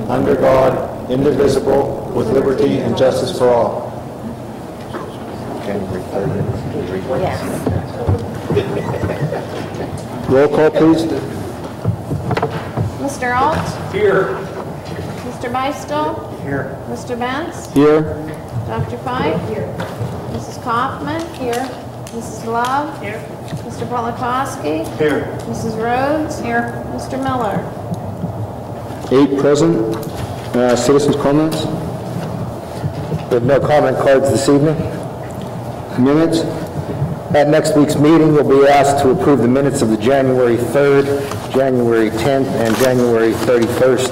under God, indivisible, with liberty and justice for all. Roll call, please. Mr. Alt? Here. Mr. Beistel? Here. Mr. Benz? Here. Dr. Fike? Here. Mrs. Kaufman? Here. Mrs. Love? Here. Mr. Polakowski? Here. Mrs. Rhodes? Here. Mr. Miller? 8 present. Citizens' comments? We have no comment cards this evening. Minutes? At next week's meeting, you'll be asked to approve the minutes of the January 3rd, January 10th, and January 31st,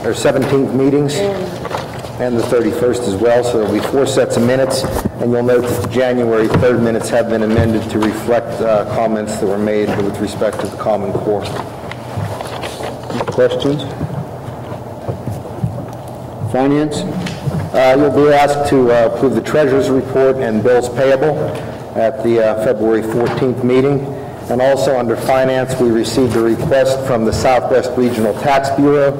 or 17th meetings, and the 31st as well. So there'll be 4 sets of minutes, and you'll note that the January 3rd minutes have been amended to reflect comments that were made with respect to the Common Core. Questions? Finance? You'll be asked to approve the Treasurer's Report and bills payable at the February 14th meeting. And also under Finance, we received a request from the Southwest Regional Tax Bureau.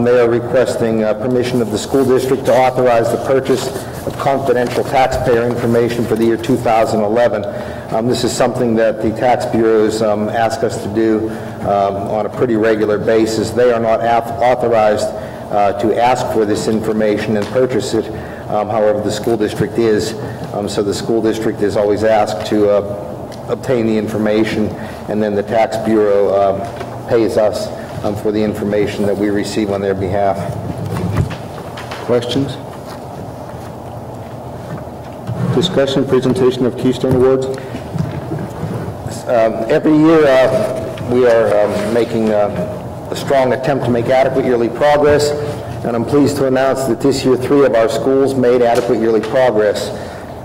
They are requesting permission of the school district to authorize the purchase of confidential taxpayer information for the year 2011. This is something that the tax bureaus ask us to do on a pretty regular basis. They are not authorized to ask for this information and purchase it. However, the school district is. So the school district is always asked to obtain the information, and then the tax bureau pays us for the information that we receive on their behalf. Questions? Discussion, presentation of Keystone Awards? Every year we are making a strong attempt to make adequate yearly progress, and I'm pleased to announce that this year 3 of our schools made adequate yearly progress.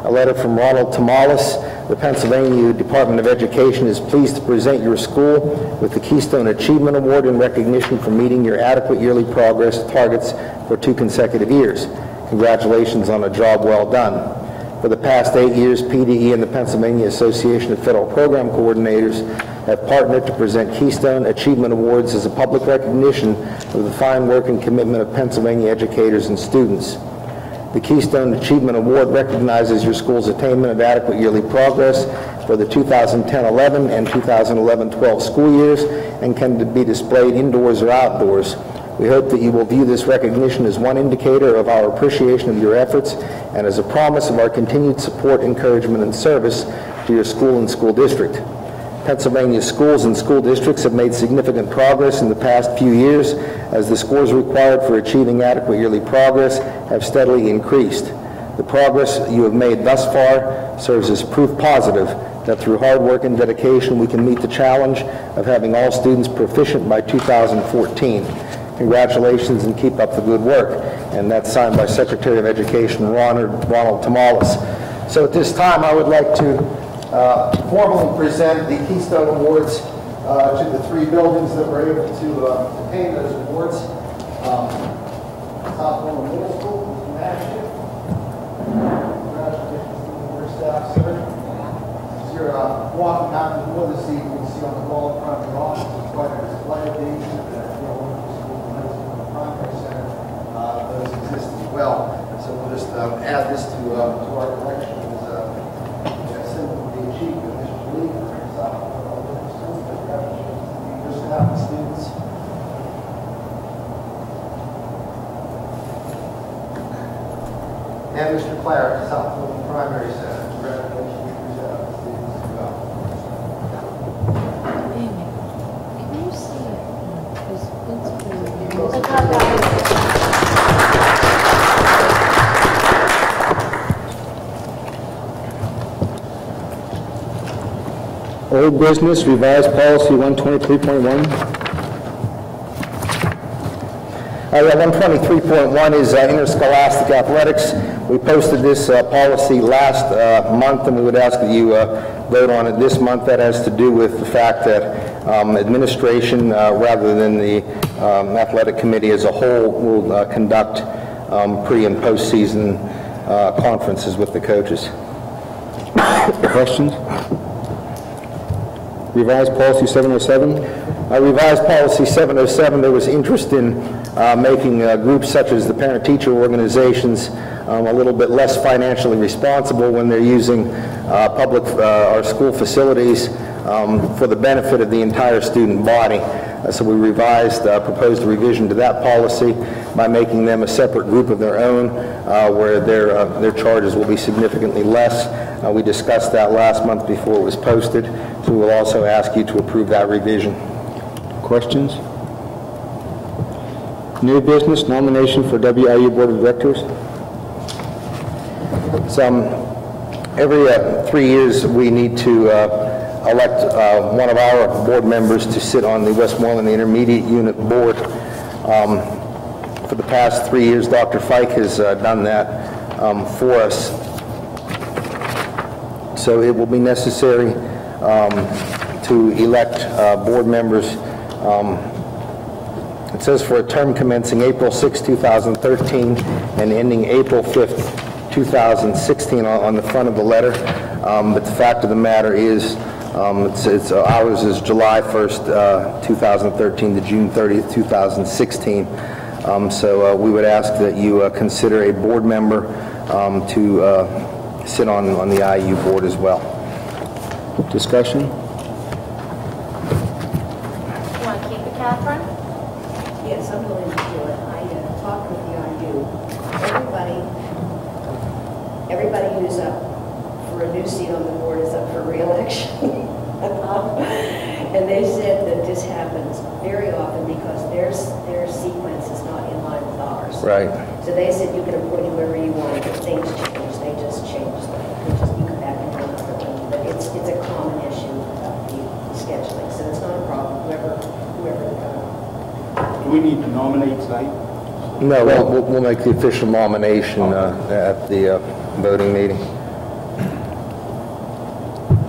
A letter from Ronald Tomales. The Pennsylvania Department of Education is pleased to present your school with the Keystone Achievement Award in recognition for meeting your adequate yearly progress targets for 2 consecutive years. Congratulations on a job well done. For the past 8 years, PDE and the Pennsylvania Association of Federal Program Coordinators have partnered to present Keystone Achievement Awards as a public recognition of the fine work and commitment of Pennsylvania educators and students. The Keystone Achievement Award recognizes your school's attainment of adequate yearly progress for the 2010-11 and 2011-12 school years and can be displayed indoors or outdoors. We hope that you will view this recognition as one indicator of our appreciation of your efforts and as a promise of our continued support, encouragement, and service to your school and school district. Pennsylvania schools and school districts have made significant progress in the past few years as the scores required for achieving adequate yearly progress have steadily increased. The progress you have made thus far serves as proof positive that through hard work and dedication we can meet the challenge of having all students proficient by 2014. Congratulations and keep up the good work. And that's signed by Secretary of Education Ronald Tomales. So at this time I would like to formally present the Keystone Awards to the 3 buildings that were able to obtain those awards. Southfield Middle School, Mr. Nashville. Congratulations to the board staff, sir. As you're walking out the door this evening, you see on the wall in front of the office, it's quite a display of these that Wonderful School and High School Primary Center. Those exist as well. So we'll just add this to our collection. Students. And Mr. Clark, Southfield Primary Center. Congratulations to students as well. Can you see it? Old business, revised policy 123.1. 123.1 is interscholastic athletics. We posted this policy last month, and we would ask that you vote on it this month. That has to do with the fact that administration, rather than the athletic committee as a whole, will conduct pre- and post-season conferences with the coaches. Questions? Revised Policy 707. Revised Policy 707, there was interest in making groups such as the parent-teacher organizations a little bit less financially responsible when they're using our school facilities for the benefit of the entire student body. So we proposed a revision to that policy by making them a separate group of their own where their charges will be significantly less. We discussed that last month before it was posted, so we will also ask you to approve that revision. Questions? New business, nomination for WIU Board of Directors. Every 3 years we need to elect one of our board members to sit on the Westmoreland Intermediate Unit Board. For the past 3 years, Dr. Fike has done that for us. So it will be necessary to elect board members. It says for a term commencing April 6, 2013 and ending April 5th, 2016 on the front of the letter. But the fact of the matter is ours is July 1st, 2013 to June 30th, 2016. So we would ask that you consider a board member to sit on the IU board as well. Discussion? You want to keep it, Catherine? Yes, I'm willing to do it. I talked with the IU. Everybody who's up for a new seat on the board is up for re-election. And they said that this happens very often because their sequence is not in line with ours. Right. So they said you can appoint whoever you want. If things change, they just change them. You come back and do another one. But it's a common issue about the scheduling. So it's not a problem. Whoever. Do we need to nominate tonight? No, we'll make the official nomination at the voting meeting.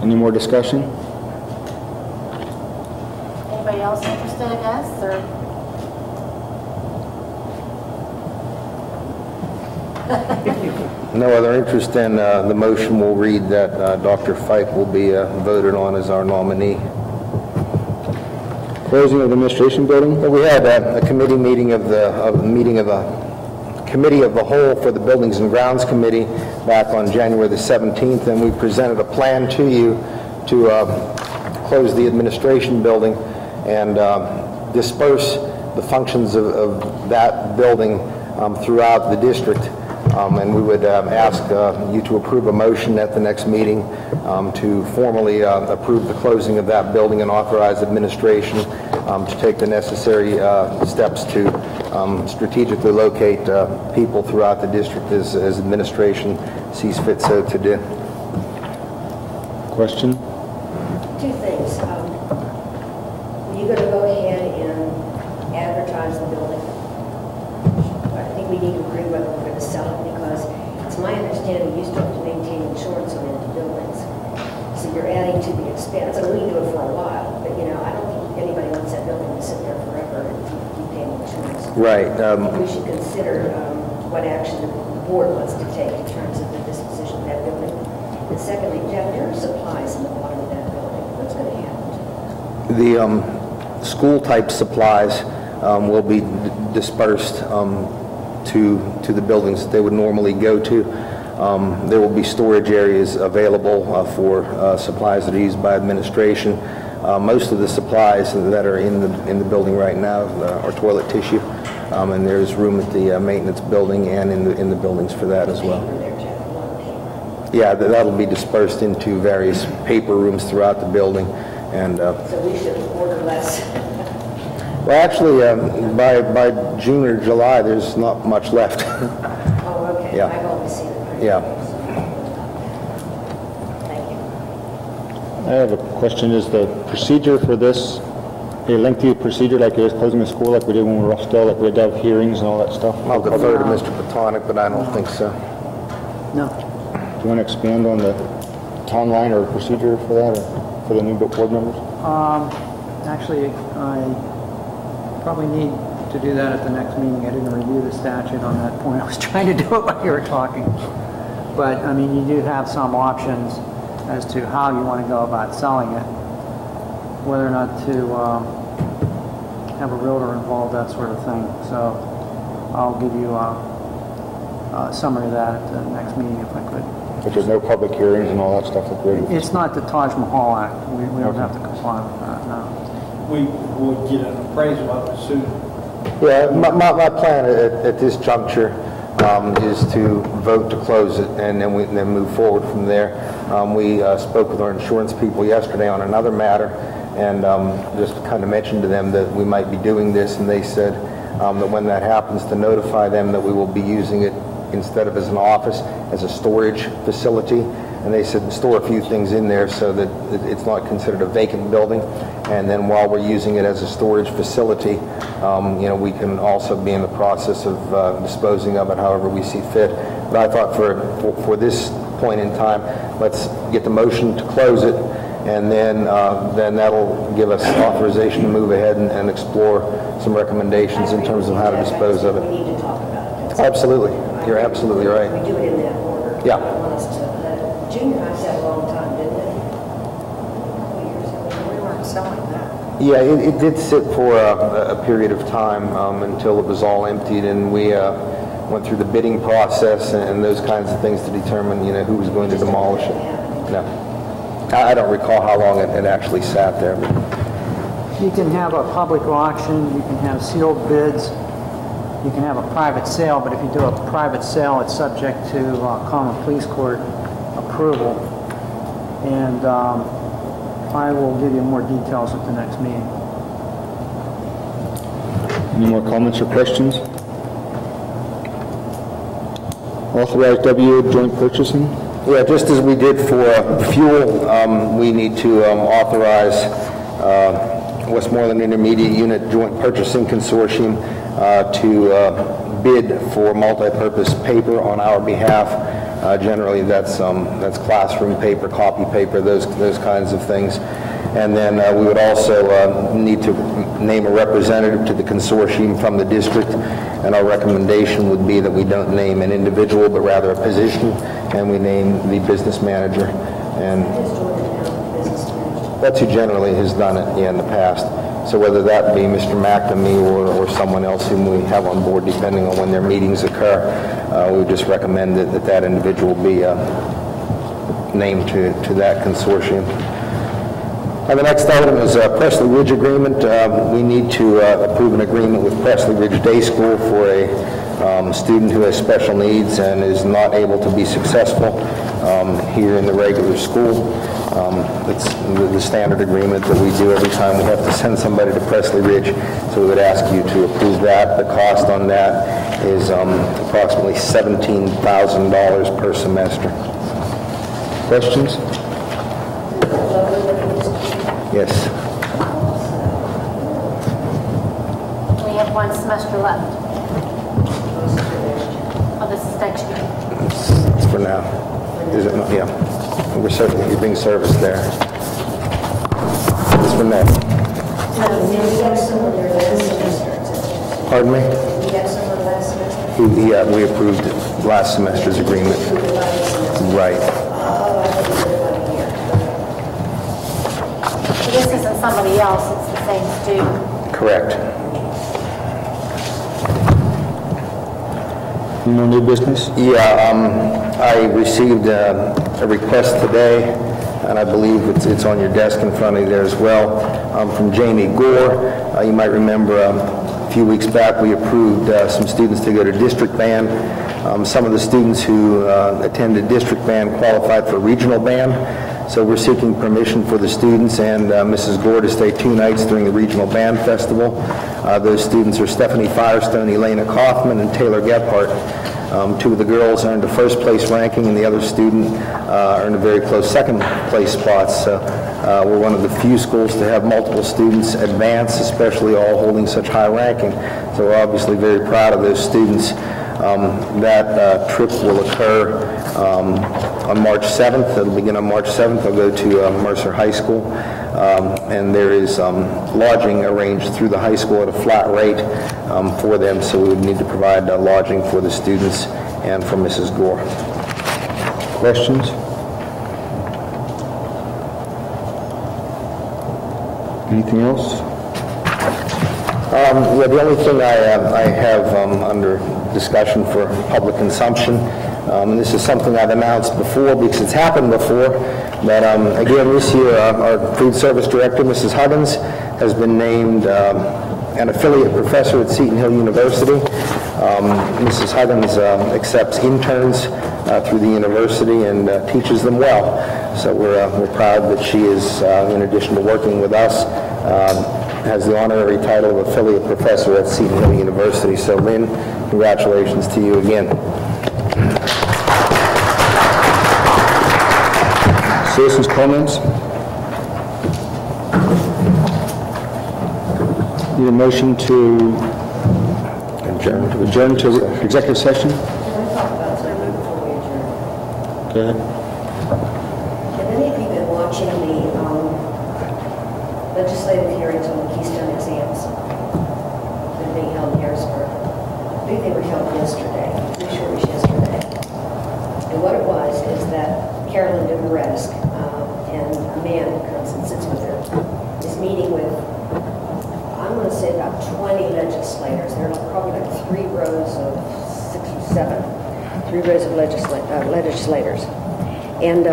Any more discussion? Anybody else interested, I guess, or? No other interest in the motion will read that Dr. Fike will be voted on as our nominee. Closing of the administration building. We had a committee meeting of the Committee of the Whole for the Buildings and Grounds Committee back on January the 17th, and we presented a plan to you to close the administration building and disperse the functions of that building throughout the district. And we would ask you to approve a motion at the next meeting to formally approve the closing of that building and authorize administration to take the necessary steps to strategically locate people throughout the district as administration sees fit so to do. Question? Two things. Were you going to go ahead and advertise the building? I think we need to agree whether we're going to sell it because it's my understanding you still have to maintain insurance on empty buildings. So you're adding to the expense. I mean, we can do it for a while, but I don't think anybody wants that building to sit there forever and keep paying insurance. Right. We should consider what action the board wants to take in terms of the disposition of that building. And secondly, Jeff, there are supplies in the bottom of that building. What's going to happen to them? The school-type supplies will be dispersed to the buildings that they would normally go to. There will be storage areas available for supplies that are used by administration. Most of the supplies that are in the building right now are toilet tissue, and there's room at the maintenance building and in the buildings for that as well. Yeah, that'll be dispersed into various paper rooms throughout the building, and So we should order less. well, actually, by June or July, there's not much left. Oh, okay. Yeah. I've always seen it. Yeah. Thank you. I have a question. Is the procedure for this a lengthy procedure like it is closing the school, like we did when we were off still, like we had to have hearings and all that stuff? I'll defer to Mr. Patonic, but I don't think so. No. Do you want to expand on the timeline or procedure for that, or for the new board members? Actually, I probably need to do that at the next meeting. I didn't review the statute on that point. I was trying to do it while you were talking. But, I mean, you do have some options as to how you want to go about selling it. whether or not to have a realtor involved, that sort of thing. So I'll give you a summary of that at the next meeting if I could. But there's no public hearings and all that stuff like that? It's not the Taj Mahal Act. We don't have to comply with that, no. We would get an appraisal of it soon. Yeah, my plan at this juncture is to vote to close it and then move forward from there. We spoke with our insurance people yesterday on another matter and just kind of mentioned to them that we might be doing this, and they said that when that happens to notify them that we will be using it instead of as an office, as a storage facility. And they said store a few things in there so that it's not considered a vacant building. And then while we're using it as a storage facility, you know, we can also be in the process of disposing of it however we see fit. But I thought for this point in time, let's get the motion to close it, and then that'll give us authorization to move ahead and explore some recommendations in terms of how to dispose of We it. need to talk about it. Absolutely. You're absolutely right. We do it in that order. Yeah. I want us to, junior high sat a long time, didn't it? A couple years ago. We weren't selling that. Yeah, it did sit for a period of time until it was all emptied, and we went through the bidding process and those kinds of things to determine, you know, who was going to demolish it. No. I don't recall how long it actually sat there. But You can have a public auction, you can have sealed bids, you can have a private sale, but if you do a private sale, it's subject to common police court approval. And I will give you more details at the next meeting. Any more comments or questions? Authorized W joint purchasing? yeah, just as we did for fuel, we need to authorize Westmoreland Intermediate Unit Joint Purchasing Consortium to bid for multi-purpose paper on our behalf. Generally, that's classroom paper, copy paper, those kinds of things. And then we would also need to name a representative to the consortium from the district, and our recommendation would be that we don't name an individual, but rather a position, and we name the business manager. And that's who generally has done it in the past. So whether that be Mr. McNamee or someone else whom we have on board, depending on when their meetings occur, we would just recommend that individual be named to that consortium. The next item is Presley Ridge Agreement. We need to approve an agreement with Presley Ridge Day School for a student who has special needs and is not able to be successful here in the regular school. It's the standard agreement that we do every time we have to send somebody to Presley Ridge, so we would ask you to approve that. The cost on that is approximately $17,000 per semester. Questions? Yes. We have one semester left. Oh, this is next year. It's for now. Is it not? Yeah. You're being serviced there. It's for now. We have someone there last semester. Pardon me? We had someone last semester. Yeah, we approved last semester's agreement. Right. So this isn't somebody else, it's the same student. Correct. Any more new business? Yeah, I received a request today, and I believe it's on your desk in front of you there as well, from Jamie Gore. You might remember a few weeks back we approved some students to go to district band. Some of the students who attended district band qualified for regional band. So we're seeking permission for the students and Mrs. Gore to stay 2 nights during the Regional Band Festival. Those students are Stephanie Firestone, Elena Kaufman, and Taylor Gephardt. 2 of the girls earned a first place ranking, and the other student earned a very close second place spot. So we're one of the few schools to have multiple students advance, especially all holding such high ranking. So we're obviously very proud of those students. That trip will occur on March 7th. It'll begin on March 7th. I'll go to Mercer High School, and there is lodging arranged through the high school at a flat rate for them, so we would need to provide lodging for the students and for Mrs. Gore. Questions? Anything else? Yeah, the only thing I have under discussion for public consumption, and this is something I've announced before because it's happened before, but again, this year our food service director, Mrs. Huggins, has been named an affiliate professor at Seton Hill University. Mrs. Huggins accepts interns through the university and teaches them well. So we're proud that she is, in addition to working with us, has the honorary title of affiliate professor at Seton Hill University. So Lynn, congratulations to you again. Citizens' comments? Need a motion to adjourn to executive session? Can I talk about something before we adjourn? Go ahead. Have any of you been watching the legislative hearings on the Keystone exams that are being held in Harrisburg? I think they were held yesterday. I'm pretty sure it was yesterday. And what it was is that Carolyn Dumaresque and a man who comes and sits with her is meeting with, I'm going to say about 20 legislators. There are probably like 3 rows of 6 or 7, 3 rows of legislators. And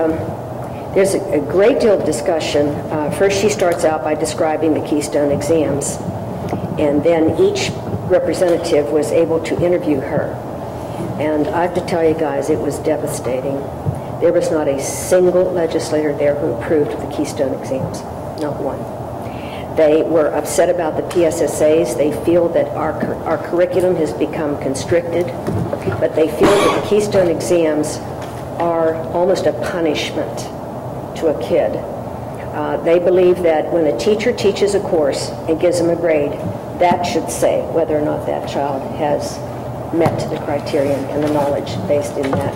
there's a great deal of discussion. First, she starts out by describing the Keystone exams, and then each representative was able to interview her. And I have to tell you guys, it was devastating. There was not a single legislator there who approved of the Keystone exams, not one. They were upset about the PSSAs. They feel that our curriculum has become constricted, but they feel that the Keystone exams are almost a punishment to a kid. They believe that when a teacher teaches a course and gives them a grade, that should say whether or not that child has met the criterion and the knowledge based in that.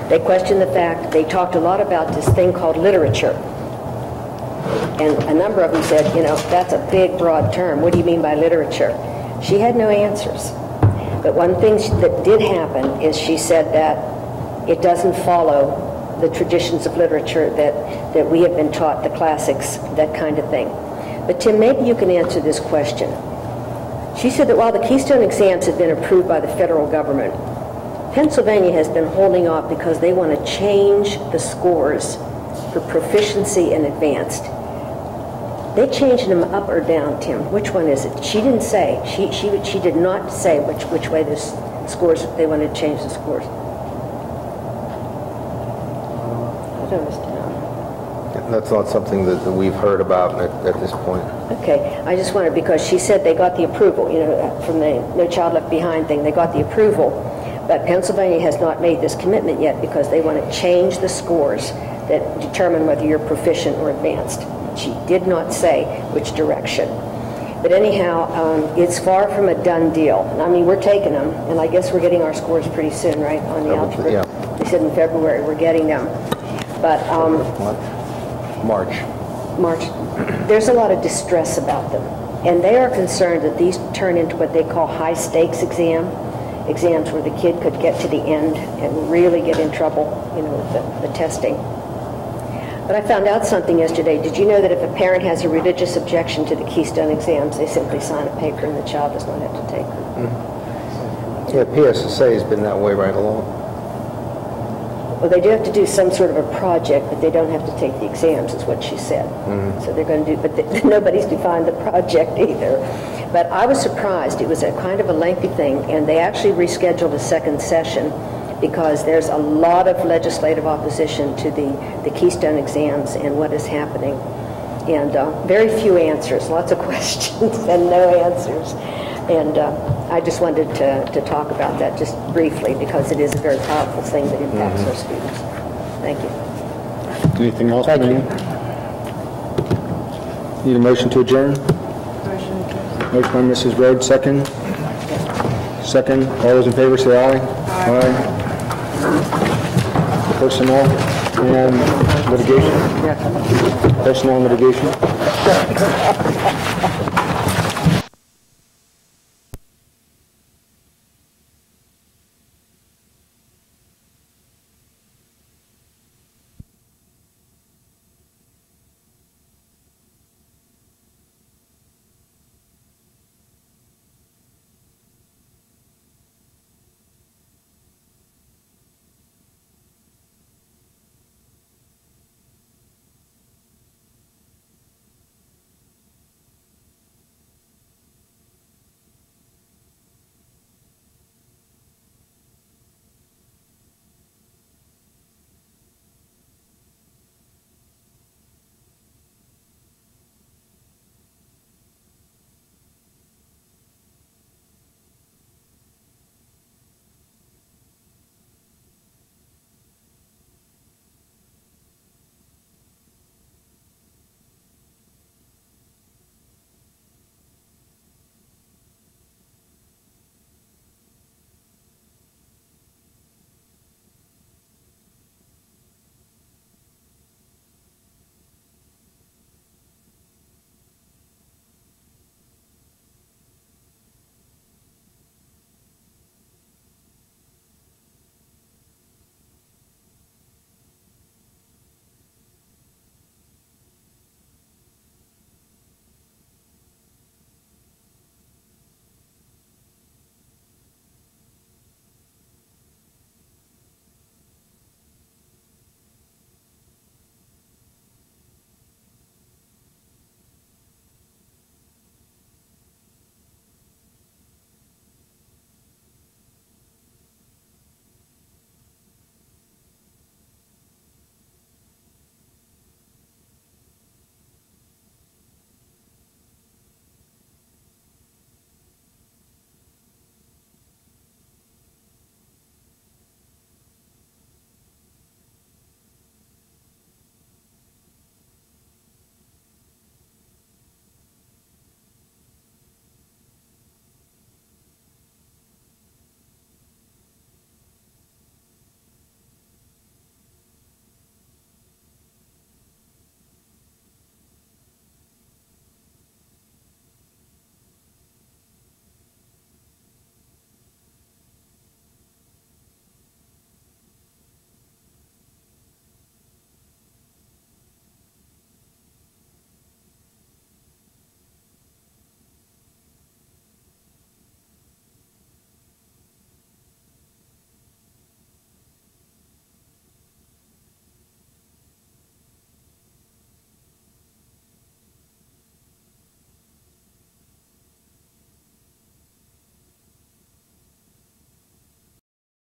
They question the fact, they talked a lot about this thing called literature. And a number of them said, you know, that's a big, broad term. What do you mean by literature? She had no answers. But one thing that did happen is she said that it doesn't follow the traditions of literature that we have been taught, the classics, that kind of thing. But Tim, maybe you can answer this question. She said that while the Keystone exams have been approved by the federal government, Pennsylvania has been holding off because they want to change the scores for proficiency and advanced. They changed them up or down, Tim. Which one is it? She didn't say. She did not say which way the scores, they wanted to change the scores. I don't understand. That's not something that we've heard about at this point. Okay, I just wondered because she said they got the approval, you know, from the No Child Left Behind thing, they got the approval, but Pennsylvania has not made this commitment yet because they want to change the scores that determine whether you're proficient or advanced. She did not say which direction. But anyhow, it's far from a done deal. I mean, we're taking them, and I guess we're getting our scores pretty soon, right, on the algebra? Yeah. They said in February we're getting them. But March. There's a lot of distress about them. And they are concerned that these turn into what they call high-stakes exams where the kid could get to the end and really get in trouble, you know, with the testing. But I found out something yesterday. Did you know that if a parent has a religious objection to the Keystone exams, they simply sign a paper and the child does not have to take them? Mm-hmm. Yeah, PSSA has been that way right along. Well, they do have to do some sort of a project, but they don't have to take the exams, is what she said. Mm-hmm. So they're going to do, but nobody's defined the project either. But I was surprised. It was a kind of a lengthy thing, and they actually rescheduled a second session because there's a lot of legislative opposition to the Keystone exams and what is happening. And very few answers, lots of questions and no answers. And I just wanted to talk about that just briefly because it is a very powerful thing that impacts our students. Thank you. Anything else? Thank you. Need a motion to adjourn? Motion by Mrs. Rhodes, second. Second. All those in favor say aye. Aye. Personnel and litigation? Personnel and litigation?